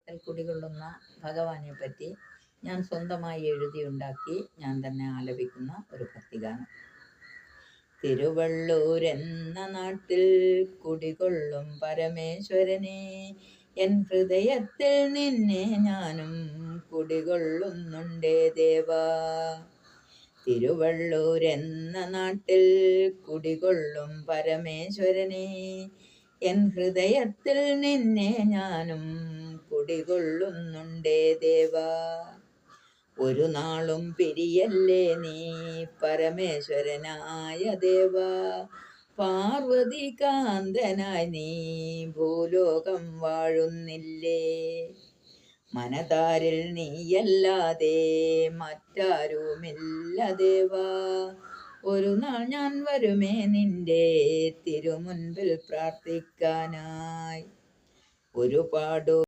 കുടികൊള്ളുന്ന ഭഗവാനെ പറ്റി ഞാൻ സ്വന്തമായി എഴുതിയുണ്ടാക്കി ഞാൻ തന്നെ ആലപിക്കുന്ന ഒരു ഭക്തിഗാനം. തിരുവള്ളൂരെന്ന നാട്ടിൽ കുടികൊള്ളും പരമേശ്വരനെ, എൻ ഹൃദയത്തിൽ നിന്നെ ഞാനും കുടികൊള്ളുന്നുണ്ടേ ദേവാ. തിരുവള്ളൂരെന്ന നാട്ടിൽ കുടികൊള്ളും പരമേശ്വരനെ, എൻ ഹൃദയത്തിൽ നിന്നെ ഞാനും കുടികൊള്ളുന്നുണ്ടേ ദേവാ. ഒരു നാളും പിരിയല്ലേ നീ പരമേശ്വരനായ ദേവാ. പാർവതി കാന്തനായി നീ ഭൂലോകം വാഴുന്നില്ലേ. മനതാരിൽ നീയല്ലാതെ മറ്റാരുമില്ല ദേവാ. ഒരു നാൾ ഞാൻ വരുമേ നിന്റെ തിരുമുൻപിൽ പ്രാർത്ഥിക്കാനായി. ഒരുപാടു